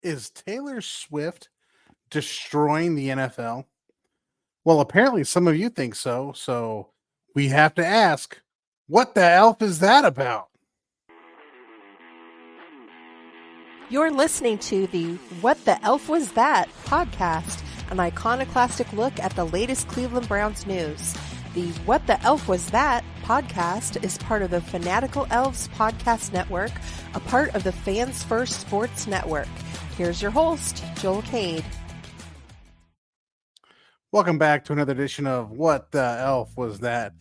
Is Taylor Swift destroying the NFL? Well, apparently some of you think so. So we have to ask, what the elf is that about? You're listening to the What the Elf Was That podcast, an iconoclastic look at the latest Cleveland Browns news. The What the Elf Was That podcast is part of the Fanatical Elves podcast network, a part of the Fans First Sports Network. Here's your host, Joel Cade. Welcome back to another edition of What the Elf Was That?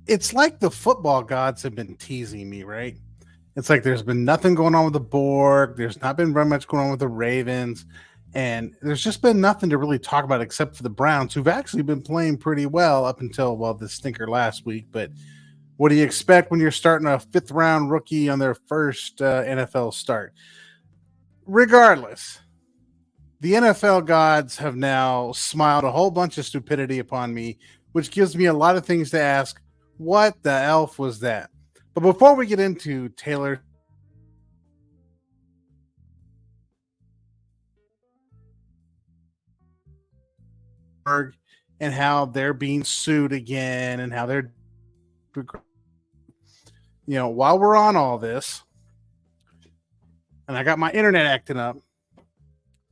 It's like the football gods have been teasing me, right? It's like there's been nothing going on with the Borg. There's not been very much going on with the Ravens. And there's just been nothing to really talk about except for the Browns, who've actually been playing pretty well up until, well, this stinker last week. But what do you expect when you're starting a fifth-round rookie on their first NFL start? Regardless, the NFL gods have now smiled a whole bunch of stupidity upon me, which gives me a lot of things to ask. What the elf was that? But before we get into Taylor and how they're being sued again and how they're, while we're on all this, and I got my internet acting up.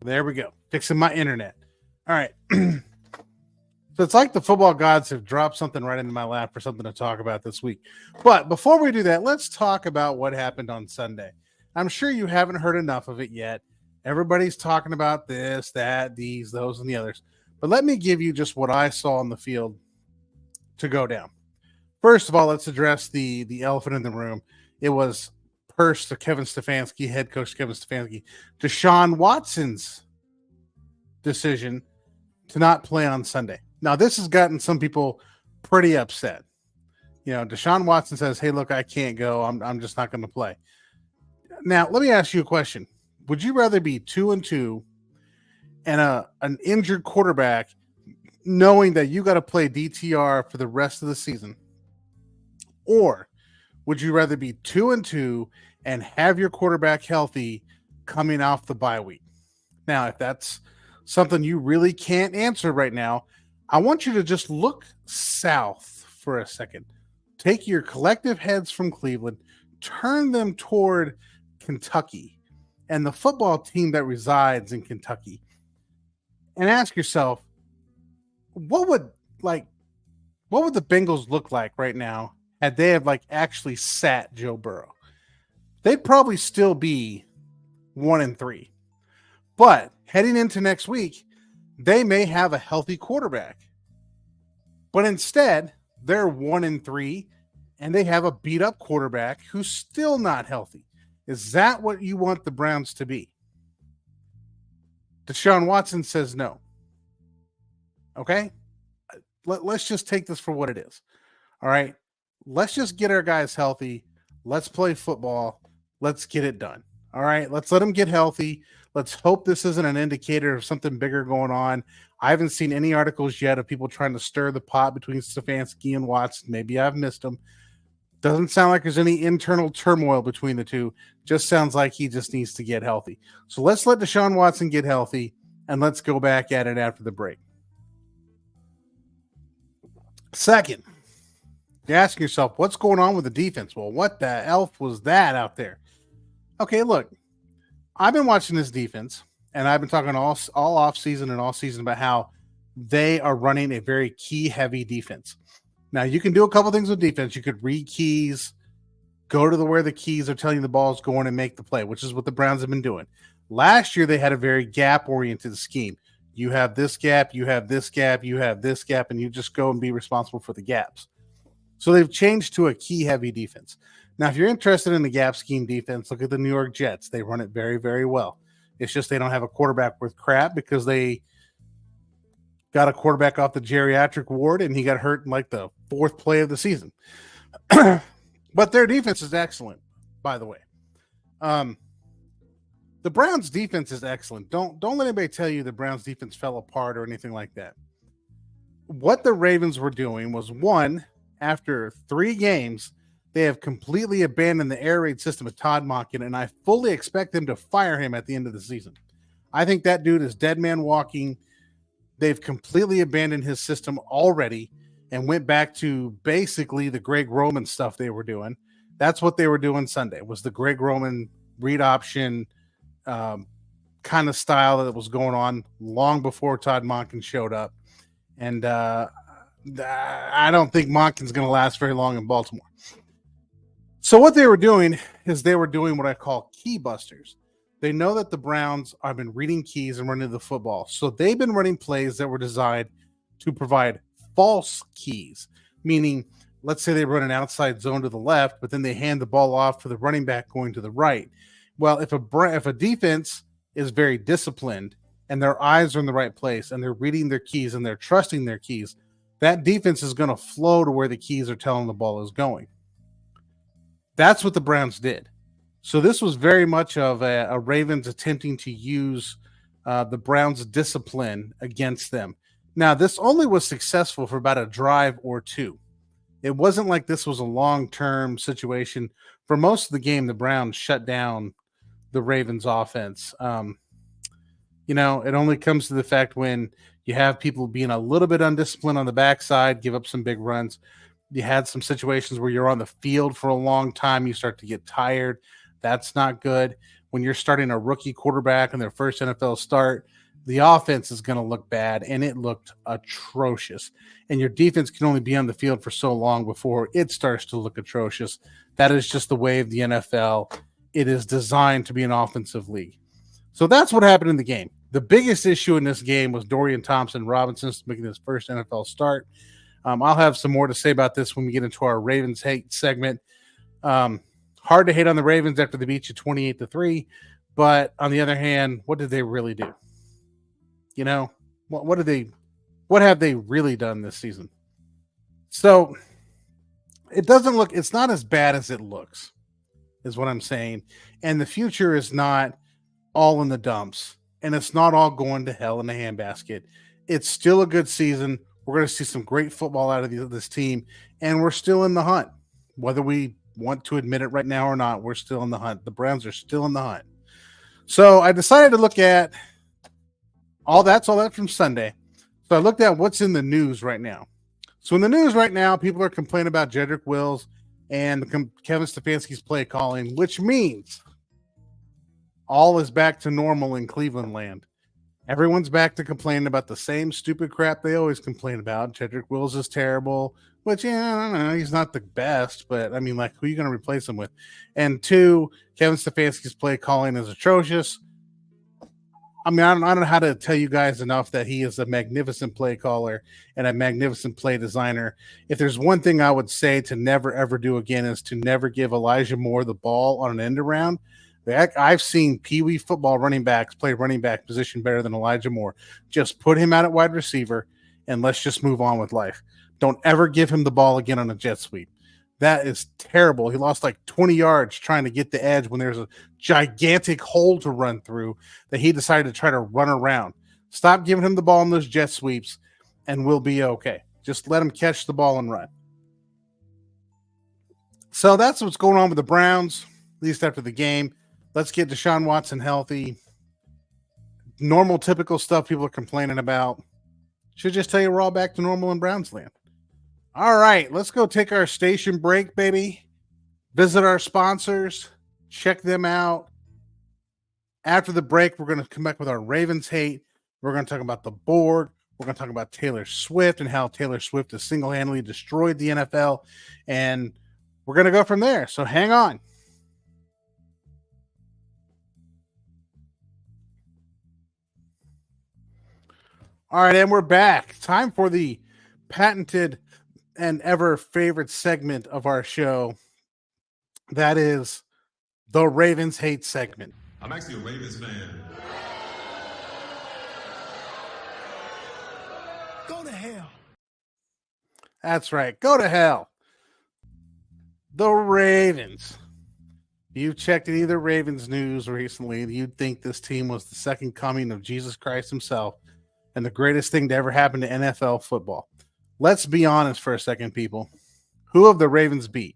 There we go. Fixing my internet. All right. So it's like the football gods have dropped something right into my lap for something to talk about this week. But before we do that, let's talk about what happened on Sunday. I'm sure you haven't heard enough of it yet. Everybody's talking about this, that, these, those, and the others. But let me give you just what I saw on the field to go down. First of all, let's address the elephant in the room. It was to Kevin Stefanski, head coach Kevin Stefanski, Deshaun Watson's decision to not play on Sunday. Now, this has gotten some people pretty upset. Deshaun Watson says, hey, look, I can't go. I'm just not going to play. Now, let me ask you a question. Would you rather be 2-2 and an injured quarterback knowing that you got to play DTR for the rest of the season? Or would you rather be 2-2 and have your quarterback healthy coming off the bye week? Now, if that's something you really can't answer right now, I want you to just look south for a second. Take your collective heads from Cleveland, turn them toward Kentucky and the football team that resides in Kentucky, and ask yourself, what would the Bengals look like right now had they have actually sat Joe Burrow? They'd probably still be 1-3. But heading into next week, they may have a healthy quarterback. But instead, they're 1-3 and they have a beat up quarterback who's still not healthy. Is that what you want the Browns to be? Deshaun Watson says no. Okay? Let's just take this for what it is. All right? Let's just get our guys healthy. Let's play football. Let's get it done. All right? Let's let them get healthy. Let's hope this isn't an indicator of something bigger going on. I haven't seen any articles yet of people trying to stir the pot between Stefanski and Watson. Maybe I've missed them. Doesn't sound like there's any internal turmoil between the two. Just sounds like he just needs to get healthy. So let's let Deshaun Watson get healthy, and let's go back at it after the break. Second, you're asking yourself, what's going on with the defense? Well, what the elf was that out there? Okay, look, I've been watching this defense, and I've been talking all off season and all season about how they are running a very key-heavy defense. Now, you can do a couple things with defense. You could read keys, go to where the keys are telling you the ball's going and make the play, which is what the Browns have been doing. Last year, they had a very gap-oriented scheme. You have this gap, you have this gap, you have this gap, and you just go and be responsible for the gaps. So they've changed to a key-heavy defense. Now, if you're interested in the gap scheme defense, look at the New York Jets. They run it very, very well. It's just they don't have a quarterback worth crap because they got a quarterback off the geriatric ward, and he got hurt in the fourth play of the season. But their defense is excellent, by the way. The Browns' defense is excellent. Don't let anybody tell you the Browns' defense fell apart or anything like that. What the Ravens were doing was, one, after 3 games, they have completely abandoned the air raid system of Todd Monken, and I fully expect them to fire him at the end of the season. I think that dude is dead man walking. They've completely abandoned his system already and went back to basically the Greg Roman stuff they were doing. That's what they were doing Sunday, was the Greg Roman read option kind of style that was going on long before Todd Monken showed up. And I don't think Monken's going to last very long in Baltimore. So what they were doing is they were doing what I call key busters. They know that the Browns have been reading keys and running the football. So they've been running plays that were designed to provide false keys, meaning let's say they run an outside zone to the left, but then they hand the ball off to the running back going to the right. Well, if a defense is very disciplined and their eyes are in the right place and they're reading their keys and they're trusting their keys, that defense is going to flow to where the keys are telling the ball is going. That's what the Browns did. So this was very much of a Ravens attempting to use the Browns' discipline against them. Now, this only was successful for about a drive or two. It wasn't like this was a long-term situation. For most of the game, the Browns shut down the Ravens' offense. It only comes to the fact when you have people being a little bit undisciplined on the backside, give up some big runs. You had some situations where you're on the field for a long time. You start to get tired. That's not good. When you're starting a rookie quarterback in their first NFL start, the offense is going to look bad, and it looked atrocious. And your defense can only be on the field for so long before it starts to look atrocious. That is just the way of the NFL. It is designed to be an offensive league. So that's what happened in the game. The biggest issue in this game was Dorian Thompson-Robinson making his first NFL start. I'll have some more to say about this when we get into our Ravens hate segment. Hard to hate on the Ravens after they beat you 28-3, but on the other hand, what did they really do? What have they really done this season? So it's not as bad as it looks, is what I'm saying. And the future is not all in the dumps, and it's not all going to hell in a handbasket. It's still a good season. We're going to see some great football out of this team, and we're still in the hunt. Whether we want to admit it right now or not, we're still in the hunt. The Browns are still in the hunt. So I decided to look at all that from Sunday. So I looked at what's in the news right now. So in the news right now, people are complaining about Jedrick Wills and Kevin Stefanski's play calling, which means all is back to normal in Cleveland land. Everyone's back to complaining about the same stupid crap they always complain about. Jedrick Wills is terrible, which, I don't know, he's not the best, but, I mean, like, who are you going to replace him with? And two, Kevin Stefanski's play calling is atrocious. I mean, I don't know how to tell you guys enough that he is a magnificent play caller and a magnificent play designer. If there's one thing I would say to never, ever do again is to never give Elijah Moore the ball on an end around. I've seen Pee Wee football running backs play running back position better than Elijah Moore. Just put him out at wide receiver, and let's just move on with life. Don't ever give him the ball again on a jet sweep. That is terrible. He lost like 20 yards trying to get the edge when there's a gigantic hole to run through that he decided to try to run around. Stop giving him the ball on those jet sweeps, and we'll be okay. Just let him catch the ball and run. So that's what's going on with the Browns, at least after the game. Let's get Deshaun Watson healthy. Normal, typical stuff people are complaining about. Should just tell you we're all back to normal in Browns land. All right, let's go take our station break, baby. Visit our sponsors. Check them out. After the break, we're going to come back with our Ravens hate. We're going to talk about the board. We're going to talk about Taylor Swift and how Taylor Swift has single-handedly destroyed the NFL. And we're going to go from there. So hang on. All right, and we're back. Time for the patented and ever favorite segment of our show. That is the Ravens hate segment. I'm actually a Ravens fan. Go to hell. That's right. Go to hell. The Ravens. If you've checked any of the Ravens news recently, you'd think this team was the second coming of Jesus Christ himself and the greatest thing to ever happen to NFL football. Let's be honest for a second, people. Who have the Ravens beat?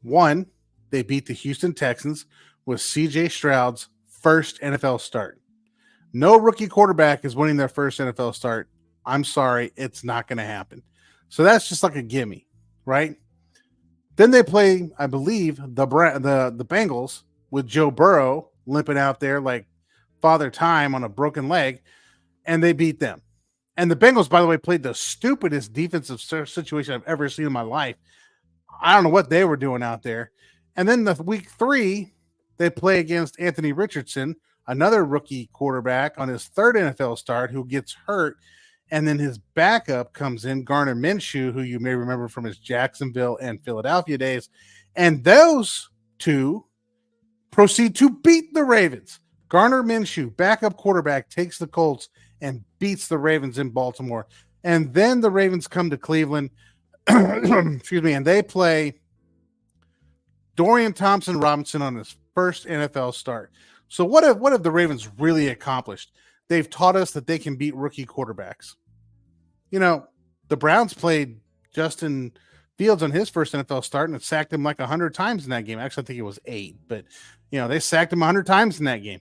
One, they beat the Houston Texans with C.J. Stroud's first NFL start. No rookie quarterback is winning their first NFL start. I'm sorry, it's not going to happen. So that's just like a gimme, right? Then they play, I believe, the Bengals with Joe Burrow limping out there like Father Time on a broken leg, and they beat them. And the Bengals, by the way, played the stupidest defensive situation I've ever seen in my life. I don't know what they were doing out there. And then the week 3, they play against Anthony Richardson, another rookie quarterback on his third NFL start who gets hurt. And then his backup comes in, Gardner Minshew, who you may remember from his Jacksonville and Philadelphia days. And those two proceed to beat the Ravens. Gardner Minshew, backup quarterback, takes the Colts and beats the Ravens in Baltimore. And then the Ravens come to Cleveland, excuse me, and they play Dorian Thompson-Robinson on his first NFL start. So what have the Ravens really accomplished? They've taught us that they can beat rookie quarterbacks. You know, the Browns played Justin Fields on his first NFL start and sacked him like 100 times in that game. Actually, I think it was 8, but, you know, they sacked him 100 times in that game.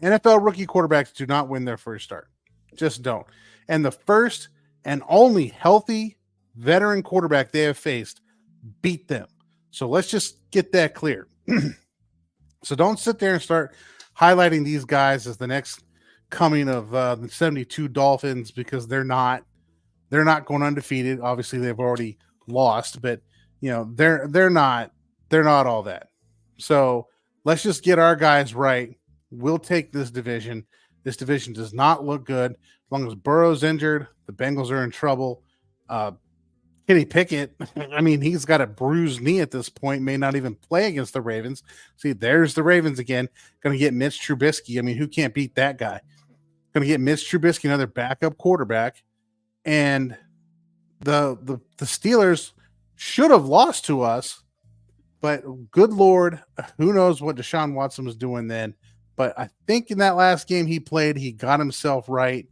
NFL rookie quarterbacks do not win their first start. Just don't. And the first and only healthy veteran quarterback they have faced beat them. So let's just get that clear. So don't sit there and start highlighting these guys as the next coming of the 72 Dolphins, because they're not going undefeated. Obviously, they've already lost, but you know, they're not all that. So let's just get our guys right. We'll take this division. This division does not look good. As long as Burrow's injured, the Bengals are in trouble. Kenny Pickett, I mean, he's got a bruised knee at this point, may not even play against the Ravens. See, there's the Ravens again. Going to get Mitch Trubisky. I mean, who can't beat that guy? Going to get Mitch Trubisky, another backup quarterback. And the Steelers should have lost to us, but good Lord, who knows what Deshaun Watson was doing then. But I think in that last game he played, he got himself right.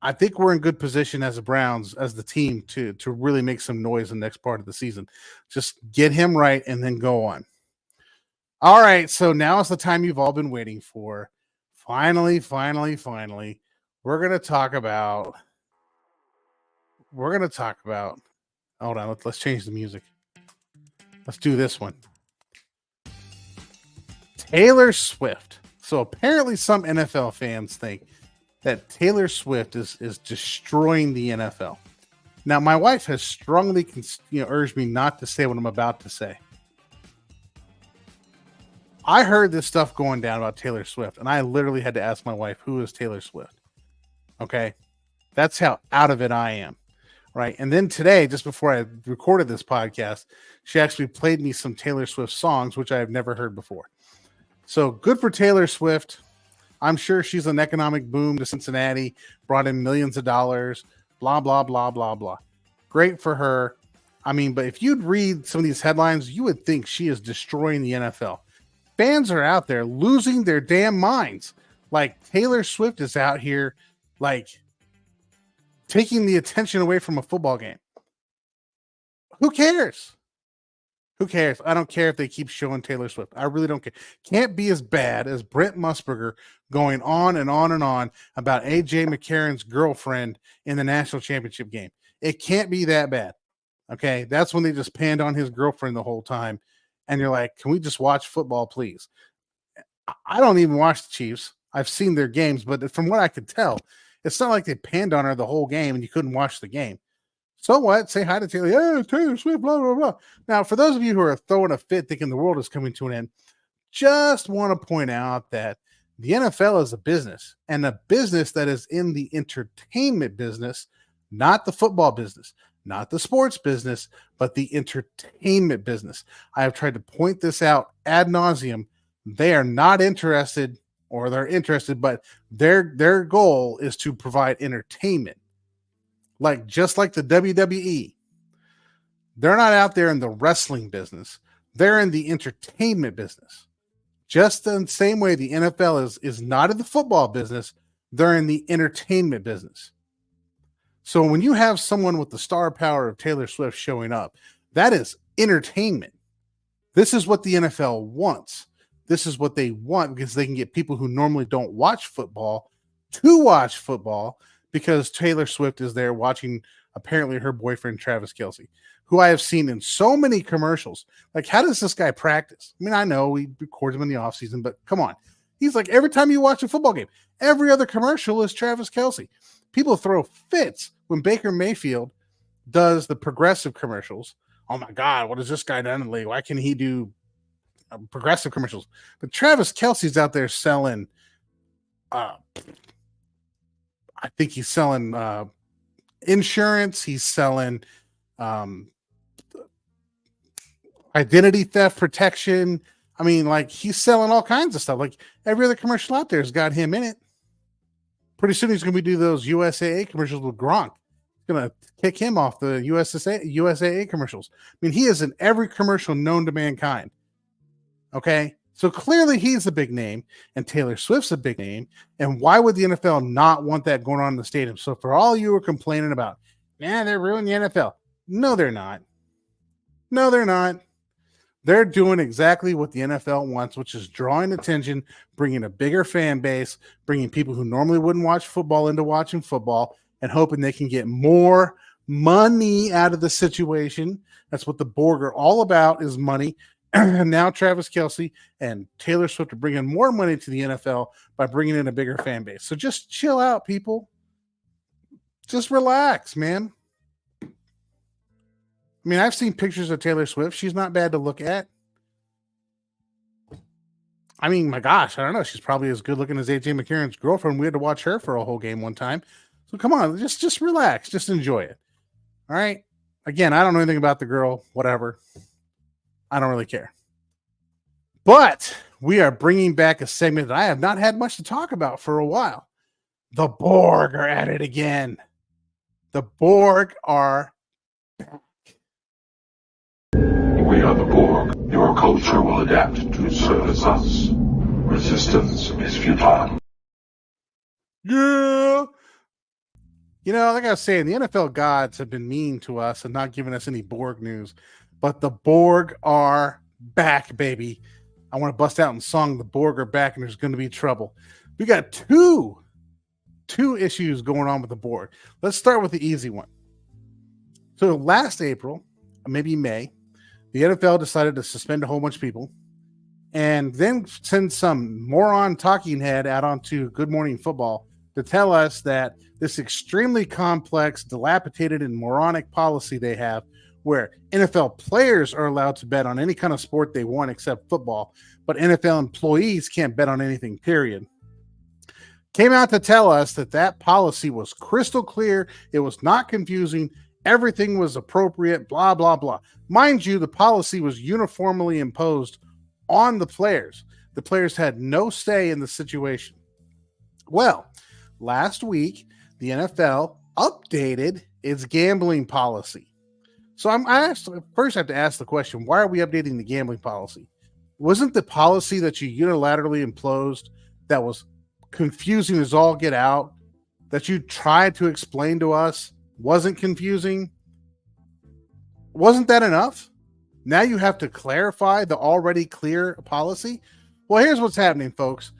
I think we're in good position as the Browns, as the team, to really make some noise in the next part of the season. Just get him right and then go on. All right, so now is the time you've all been waiting for. Finally, we're going to talk about hold on, let's change the music. Let's do this one. Taylor Swift. So apparently some NFL fans think that Taylor Swift is destroying the NFL. Now, my wife has strongly urged me not to say what I'm about to say. I heard this stuff going down about Taylor Swift, and I literally had to ask my wife, who is Taylor Swift? Okay? That's how out of it I am, right? And then today, just before I recorded this podcast, she actually played me some Taylor Swift songs, which I have never heard before. So good for Taylor Swift. I'm sure she's an economic boom to Cincinnati, brought in millions of dollars, blah, blah, blah, blah, blah. Great for her. I mean, but if you'd read some of these headlines, you would think she is destroying the NFL. Fans are out there losing their damn minds. Like Taylor Swift is out here, like taking the attention away from a football game. Who cares? Who cares? I don't care if they keep showing Taylor Swift. I really don't care. Can't be as bad as Brent Musburger going on and on and on about AJ McCarron's girlfriend in the national championship game. It can't be that bad. Okay. That's when they just panned on his girlfriend the whole time. And you're like, can we just watch football, please? I don't even watch the Chiefs. I've seen their games, but from what I could tell, it's not like they panned on her the whole game and you couldn't watch the game. So what? Say hi to Taylor. Yeah, Taylor Swift, blah, blah, blah. Now, for those of you who are throwing a fit thinking the world is coming to an end, just want to point out that the NFL is a business, and a business that is in the entertainment business, not the football business, not the sports business, but the entertainment business. I have tried to point this out ad nauseum. They are not interested, or they're interested, but their goal is to provide entertainment. Like just like the WWE, they're not out there in the wrestling business. They're in the entertainment business. Just in the same way the NFL is not in the football business, they're in the entertainment business. So when you have someone with the star power of Taylor Swift showing up, that is entertainment. This is what the NFL wants. this is what they want because they can get people who normally don't watch football to watch football because Taylor Swift is there watching apparently her boyfriend, Travis Kelce, who I have seen in so many commercials. Like, how does this guy practice? I mean, I know we record him in the offseason, but come on. He's like, every time you watch a football game, every other commercial is Travis Kelce. People throw fits when Baker Mayfield does the progressive commercials. Oh my God, what has this guy done in the league? Why can he do progressive commercials? But Travis Kelce's out there selling, I think he's selling insurance. He's selling identity theft protection. I mean, like, he's selling all kinds of stuff. Like, every other commercial out there has got him in it. Pretty soon he's going to be doing those USAA commercials with Gronk. He's going to kick him off the USAA commercials. I mean, he is in every commercial known to mankind. Okay? So clearly he's a big name, and Taylor Swift's a big name. And why would the NFL not want that going on in the stadium? So for all you who are complaining about, they're ruining the NFL. No, they're not. No, they're not. They're doing exactly what the NFL wants, which is drawing attention, bringing a bigger fan base, bringing people who normally wouldn't watch football into watching football, and hoping they can get more money out of the situation. That's what the Borg are all about, is money. And now Travis Kelce and Taylor Swift are bringing more money to the NFL by bringing in a bigger fan base. So just chill out, people. Just relax, man. I mean, I've seen pictures of Taylor Swift. She's not bad to look at. I mean, my gosh, I don't know. She's probably as good looking as AJ McCarron's girlfriend. We had to watch her for a whole game one time. So come on, just relax. Just enjoy it. All right? Again, I don't know anything about the girl. Whatever. I don't really care. But we are bringing back a segment that I have not had much to talk about for a while. The Borg are at it again. The Borg are back. We are the Borg. Your culture will adapt to service us. Resistance is futile. Yeah. You know, like I was saying, the NFL gods have been mean to us and not giving us any Borg news. But the Borg are back, baby. I want to bust out and song the Borg are back, and there's going to be trouble. We got two issues going on with the Borg. Let's start with the easy one. So last April, maybe May, the NFL decided to suspend a whole bunch of people and then send some moron talking head out onto Good Morning Football to tell us that this extremely complex, dilapidated, and moronic policy they have where NFL players are allowed to bet on any kind of sport they want except football, but NFL employees can't bet on anything, period. Came out to tell us that that policy was crystal clear. It was not confusing. Everything was appropriate, blah, blah, blah. Mind you, the policy was uniformly imposed on the players. The players had no say in the situation. Well, last week, the NFL updated its gambling policy. So first I have to ask the question, why are we updating the gambling policy? Wasn't the policy that you unilaterally imposed that was confusing as all get out, that you tried to explain to us, wasn't confusing? Wasn't that enough? Now you have to clarify the already clear policy? Well, here's what's happening, folks.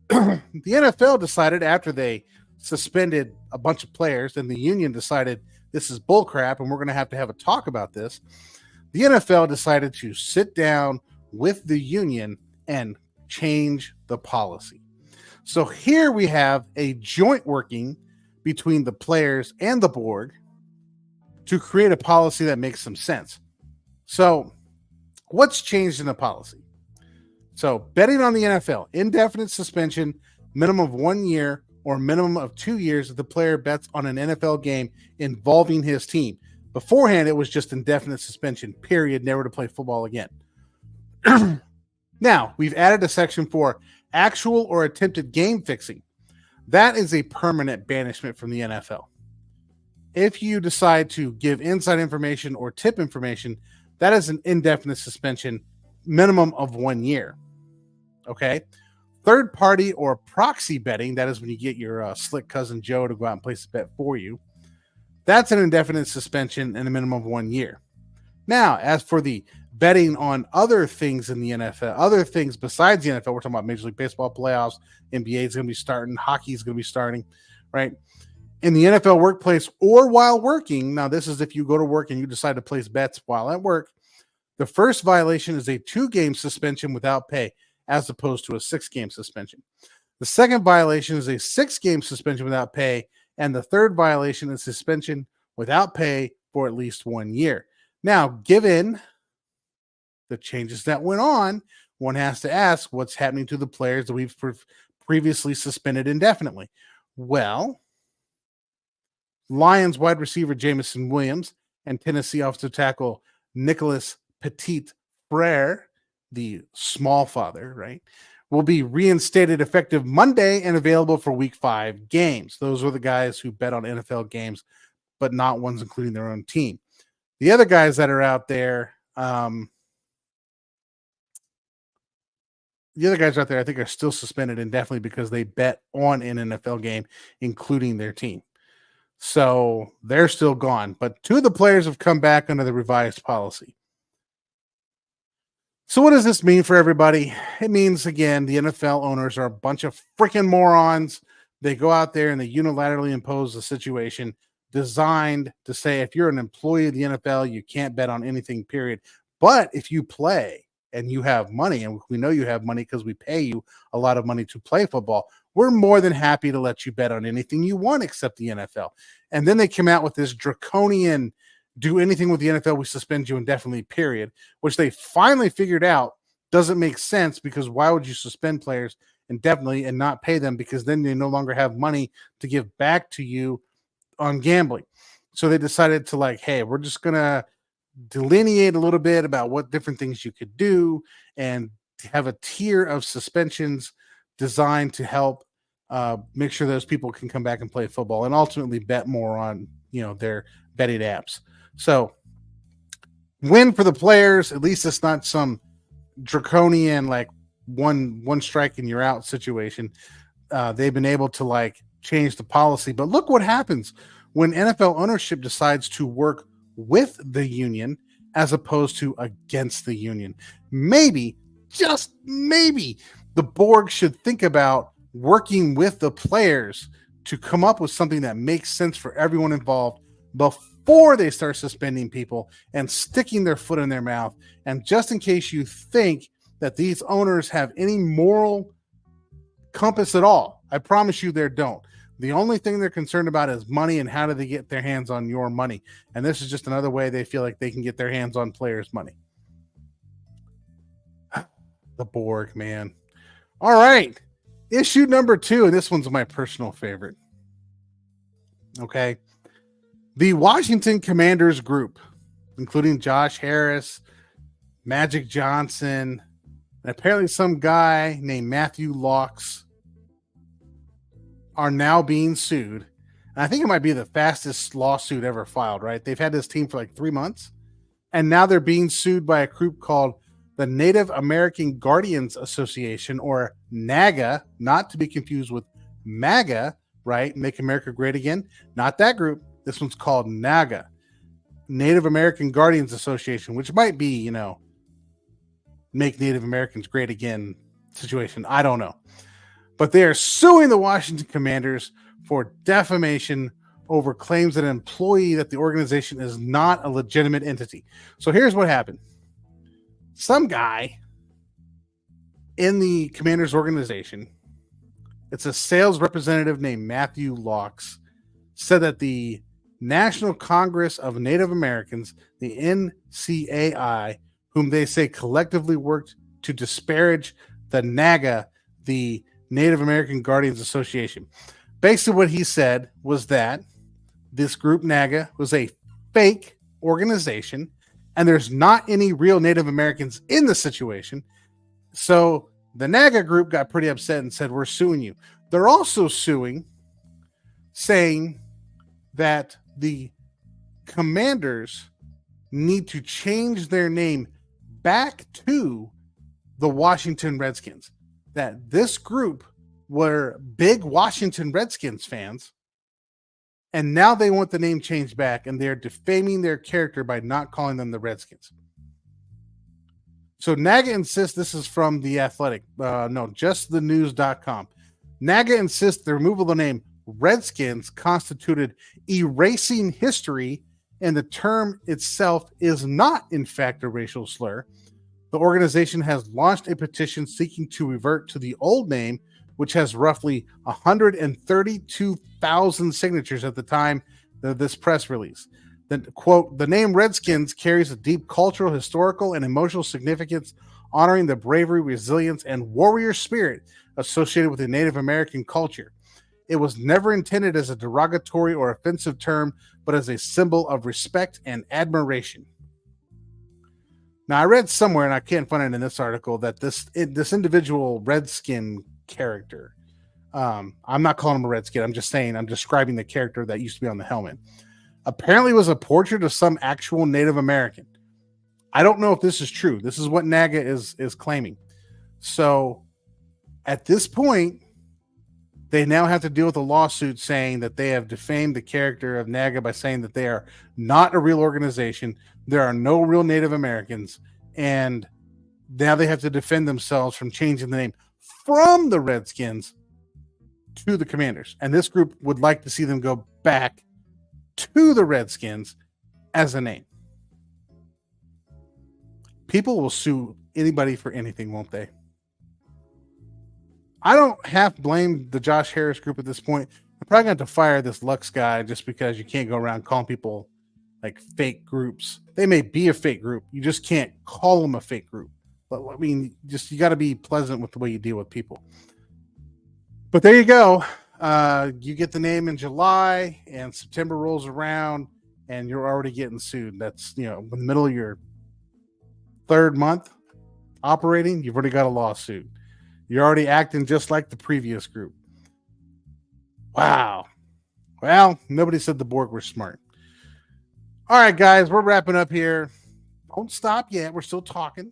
The NFL decided after they suspended a bunch of players and the union decided this is bullcrap and we're going to have a talk about this. The NFL decided to sit down with the union and change the policy. So here we have a joint working between the players and the Borg to create a policy that makes some sense. So what's changed in the policy? So betting on the NFL, indefinite suspension, minimum of 1 year or minimum of 2 years if the player bets on an NFL game involving his team. Beforehand, it was just indefinite suspension, period, never to play football again. Now, we've added a section for actual or attempted game fixing. That is a permanent banishment from the NFL. If you decide to give inside information or tip information, that is an indefinite suspension, minimum of 1 year. Okay? Third party or proxy betting, that is when you get your slick cousin Joe to go out and place a bet for you. That's an indefinite suspension and a minimum of 1 year. Now, as for the betting on other things in the NFL, other things besides the NFL. We're talking about Major League Baseball playoffs, NBA is going to be starting, hockey is going to be starting, right? In the NFL workplace or while working, now this is if you go to work and you decide to place bets while at work, the first violation is a 2-game suspension without pay, as opposed to a 6-game suspension. The second violation is a 6-game suspension without pay, and the third violation is suspension without pay for at least 1 year. Now, given the changes that went on, one has to ask what's happening to the players that we've previously suspended indefinitely. Well, Lions wide receiver Jameson Williams and Tennessee offensive tackle Nicholas Petit Frere, the small father, right, will be reinstated effective Monday and available for Week 5 games. Those are the guys who bet on NFL games, but not ones including their own team. The other guys that are out there, I think are still suspended indefinitely because they bet on an NFL game, including their team. So they're still gone. But 2 of the players have come back under the revised policy. So what does this mean for everybody? It means, again, the NFL owners are a bunch of freaking morons. They go out there and they unilaterally impose a situation designed to say, if you're an employee of the NFL, you can't bet on anything, period. But if you play and you have money, and we know you have money because we pay you a lot of money to play football, we're more than happy to let you bet on anything you want except the NFL. And then they come out with this draconian, do anything with the NFL, we suspend you indefinitely, period, which they finally figured out doesn't make sense, because why would you suspend players indefinitely and not pay them? Because then they no longer have money to give back to you on gambling. So they decided to hey, we're just going to delineate a little bit about what different things you could do and have a tier of suspensions designed to help make sure those people can come back and play football and ultimately bet more on their betting apps. So win for the players. At least it's not some draconian one strike and you're out situation. They've been able to change the policy. But look what happens when NFL ownership decides to work with the union as opposed to against the union. Maybe, just maybe, the Borg should think about working with the players to come up with something that makes sense for everyone involved before they start suspending people and sticking their foot in their mouth. And just in case you think that these owners have any moral compass at all, I promise you they don't. The only thing they're concerned about is money and how do they get their hands on your money. And this is just another way they feel like they can get their hands on players' money. The Borg, man. All right. Issue number 2, and this one's my personal favorite. Okay. The Washington Commanders group, including Josh Harris, Magic Johnson, and apparently some guy named Matthew Locks, are now being sued. And I think it might be the fastest lawsuit ever filed, right? They've had this team for 3 months, and now they're being sued by a group called the Native American Guardians Association, or NAGA, not to be confused with MAGA, right? Make America Great Again. Not that group. This one's called NAGA, Native American Guardians Association, which might be, make Native Americans great again situation. I don't know. But they are suing the Washington Commanders for defamation over claims that an employee that the organization is not a legitimate entity. So here's what happened. Some guy in the Commanders organization, it's a sales representative named Matthew Locks, said that the National Congress of Native Americans, the NCAI, whom they say collectively worked to disparage the NAGA, the Native American Guardians Association. Basically what he said was that this group NAGA was a fake organization and there's not any real Native Americans in the situation. So the NAGA group got pretty upset and said, we're suing you. They're also suing, saying that the Commanders need to change their name back to the Washington Redskins. That this group were big Washington Redskins fans, and now they want the name changed back, and they're defaming their character by not calling them the Redskins. So Naga insists, this is from The Athletic. No, justthenews.com. Naga insists the removal of the name Redskins constituted erasing history, and the term itself is not, in fact, a racial slur. The organization has launched a petition seeking to revert to the old name, which has roughly 132,000 signatures at the time of this press release. The quote, the name Redskins carries a deep cultural, historical, and emotional significance, honoring the bravery, resilience, and warrior spirit associated with the Native American culture. It was never intended as a derogatory or offensive term, but as a symbol of respect and admiration. Now, I read somewhere, and I can't find it in this article, that this individual Redskin character, I'm not calling him a Redskin, I'm just saying, I'm describing the character that used to be on the helmet, apparently was a portrait of some actual Native American. I don't know if this is true. This is what Naga is claiming. So at this point, they now have to deal with a lawsuit saying that they have defamed the character of Naga by saying that they are not a real organization. There are no real Native Americans. And now they have to defend themselves from changing the name from the Redskins to the Commanders. And this group would like to see them go back to the Redskins as a name. People will sue anybody for anything, won't they? I don't half blame the Josh Harris group at this point. I'm probably going to have to fire this Lux guy just because you can't go around calling people like fake groups. They may be a fake group. You just can't call them a fake group. But I mean, you got to be pleasant with the way you deal with people. But there you go. You get the name in July and September rolls around and you're already getting sued. That's, in the middle of your third month operating, you've already got a lawsuit. You're already acting just like the previous group. Wow. Well, nobody said the Borg were smart. All right, guys, we're wrapping up here. Don't stop yet. We're still talking.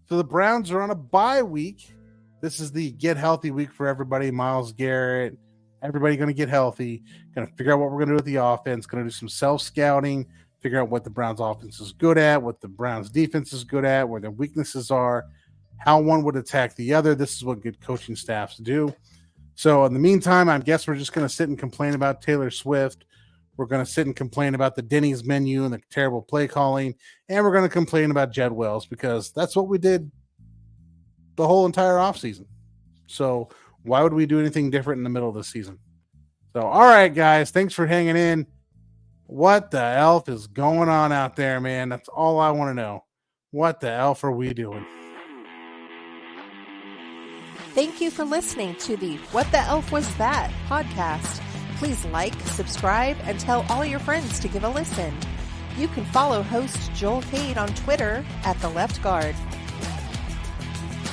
So the Browns are on a bye week. This is the get healthy week for everybody. Myles Garrett, everybody going to get healthy. Going to figure out what we're going to do with the offense. Going to do some self-scouting. Figure out what the Browns offense is good at, what the Browns defense is good at, where their weaknesses are, how one would attack the other. This is what good coaching staffs do. So in the meantime, I guess we're just going to sit and complain about Taylor Swift. We're going to sit and complain about the Denny's menu and the terrible play calling. And we're going to complain about Jed Wells because that's what we did the whole entire offseason. So why would we do anything different in the middle of the season? So, all right, guys, thanks for hanging in. What the elf is going on out there, man? That's all I want to know. What the elf are we doing? Thank you for listening to the What the Elf Was That podcast. Please like, subscribe, and tell all your friends to give a listen. You can follow host Joel Cade on Twitter @TheLeftGuard.